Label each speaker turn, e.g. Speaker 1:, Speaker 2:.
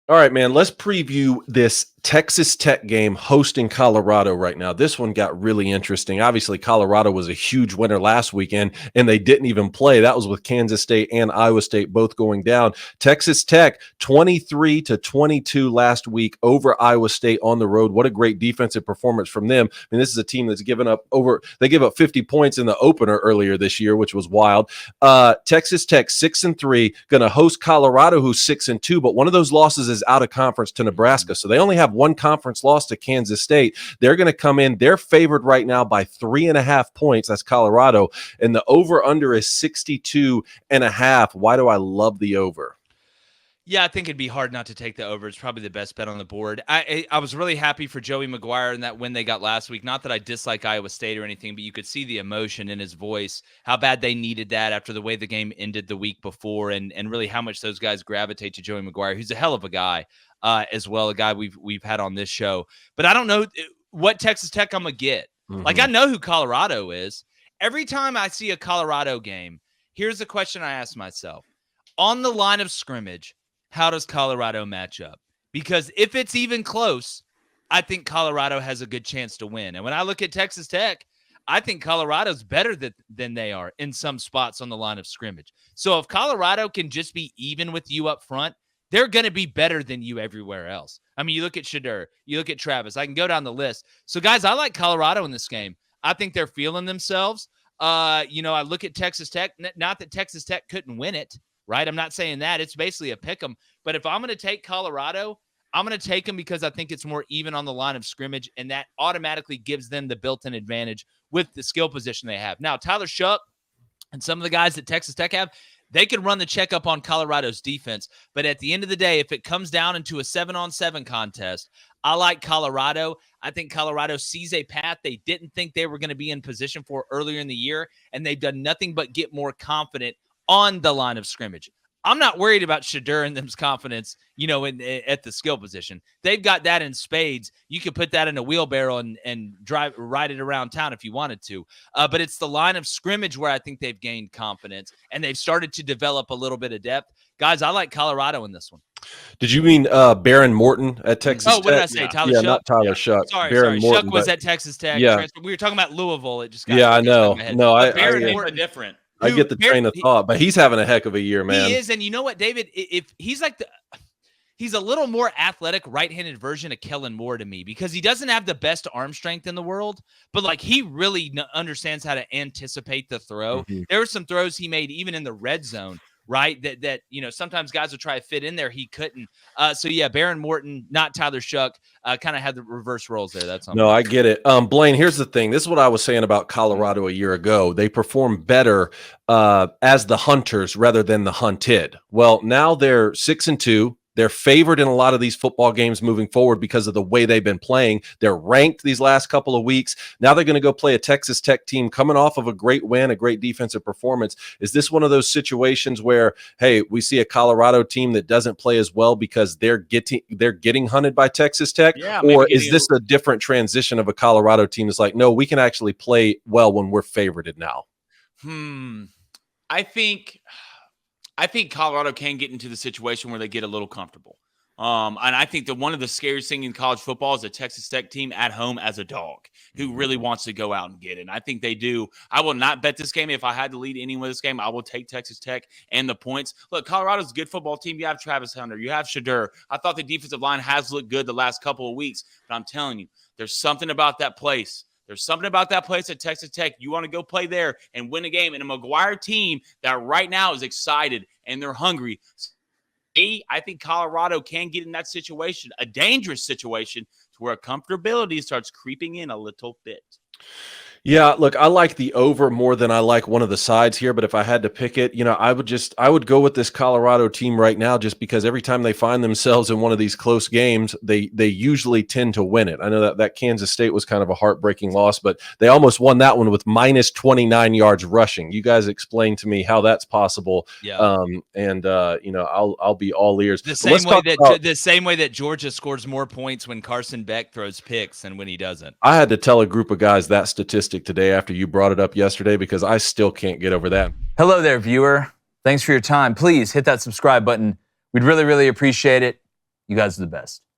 Speaker 1: All right, man, let's preview this Texas Tech game hosting Colorado right now. This one got really interesting. Obviously, Colorado was a huge winner last weekend, and they didn't even play. That was with Kansas State and Iowa State both going down. Texas Tech, 23-22 last week over Iowa State on the road. What a great defensive performance from them. I mean, this is a team that's given up they gave up 50 points in the opener earlier this year, which was wild. Texas Tech, 6-3, going to host Colorado, who's 6-2, but one of those losses is out of conference to Nebraska. So they only have one conference loss to Kansas State. They're going to come in. They're favored right now by 3.5 points. That's Colorado. And the over-under is 62.5. Why do I love the over?
Speaker 2: Yeah, I think it'd be hard not to take the over. It's probably the best bet on the board. I was really happy for Joey McGuire in that win they got last week. Not that I dislike Iowa State or anything, but you could see the emotion in his voice, how bad they needed that after the way the game ended the week before, and really how much those guys gravitate to Joey McGuire, who's a hell of a guy as well, a guy we've had on this show. But I don't know what Texas Tech I'm going to get. Mm-hmm. Like, I know who Colorado is. Every time I see a Colorado game, here's the question I ask myself. On the line of scrimmage, how does Colorado match up? Because if it's even close, I think Colorado has a good chance to win. And when I look at Texas Tech, I think Colorado's better than they are in some spots on the line of scrimmage. So if Colorado can just be even with you up front, they're going to be better than you everywhere else. I mean, you look at Shadur, you look at Travis. I can go down the list. So, guys, I like Colorado in this game. I think they're feeling themselves. I look at Texas Tech. Not that Texas Tech couldn't win it, right? I'm not saying that. It's basically a pick 'em. But if I'm going to take Colorado, I'm going to take them because I think it's more even on the line of scrimmage, and that automatically gives them the built-in advantage with the skill position they have. Now, Tyler Shuck and some of the guys that Texas Tech have, they could run the checkup on Colorado's defense. But at the end of the day, if it comes down into a 7-on-7 contest, I like Colorado. I think Colorado sees a path they didn't think they were going to be in position for earlier in the year, and they've done nothing but get more confident on the line of scrimmage. I'm not worried about Shadur and them's confidence, at the skill position. They've got that in spades. You could put that in a wheelbarrow and ride it around town if you wanted to. But it's the line of scrimmage where I think they've gained confidence, and they've started to develop a little bit of depth. Guys, I like Colorado in this one.
Speaker 1: Did you mean Baron Morton at Texas Tech?
Speaker 2: Oh, what did I say?
Speaker 1: Yeah.
Speaker 2: Tyler Shuck?
Speaker 1: Not Tyler Shuck.
Speaker 2: Sorry. Morton, Shuck was at Texas Tech.
Speaker 1: Yeah.
Speaker 2: We were talking about Louisville. It just got
Speaker 1: I know. No,
Speaker 2: Baron Morton different.
Speaker 1: I get the train of thought, but he's having a heck of a year, man.
Speaker 2: He is, and you know what, David? If he's he's a little more athletic, right-handed version of Kellen Moore to me, because he doesn't have the best arm strength in the world, but he really understands how to anticipate the throw. Mm-hmm. There were some throws he made even in the red zone, right? That sometimes guys would try to fit in there, he couldn't. Baron Morton, not Tyler Shuck, kind of had the reverse roles there. That's
Speaker 1: no, I get it. Blaine, here's the thing. This is what I was saying about Colorado a year ago. They perform better as the hunters rather than the hunted. Well, now they're 6-2. They're favored in a lot of these football games moving forward because of the way they've been playing. They're ranked these last couple of weeks. Now they're going to go play a Texas Tech team coming off of a great win, a great defensive performance. Is this one of those situations where, hey, we see a Colorado team that doesn't play as well because they're getting hunted by Texas Tech? Yeah, or is this a different transition of a Colorado team that's like, no, we can actually play well when we're favorited now?
Speaker 3: I think Colorado can get into the situation where they get a little comfortable. And I think that one of the scariest things in college football is a Texas Tech team at home as a dog who really wants to go out and get it. And I think they do. I will not bet this game. If I had to lead anyone with this game, I will take Texas Tech and the points. Look, Colorado's a good football team. You have Travis Hunter. You have Shadur. I thought the defensive line has looked good the last couple of weeks. But I'm telling you, there's something about that place. There's something about that place at Texas Tech. You want to go play there and win a game. And a McGuire team that right now is excited and they're hungry. I think Colorado can get in that situation, a dangerous situation, to where comfortability starts creeping in a little bit.
Speaker 1: Yeah, look, I like the over more than I like one of the sides here, but if I had to pick it, I would go with this Colorado team right now, just because every time they find themselves in one of these close games, they usually tend to win it. I know that Kansas State was kind of a heartbreaking loss, but they almost won that one with minus 29 yards rushing. You guys explain to me how that's possible. Yeah. I'll be all ears.
Speaker 2: The same way that Georgia scores more points when Carson Beck throws picks than when he doesn't.
Speaker 1: I had to tell a group of guys that statistic today after you brought it up yesterday, because I still can't get over that.
Speaker 4: Hello there, viewer. Thanks for your time. Please hit that subscribe button. We'd really, really appreciate it. You guys are the best.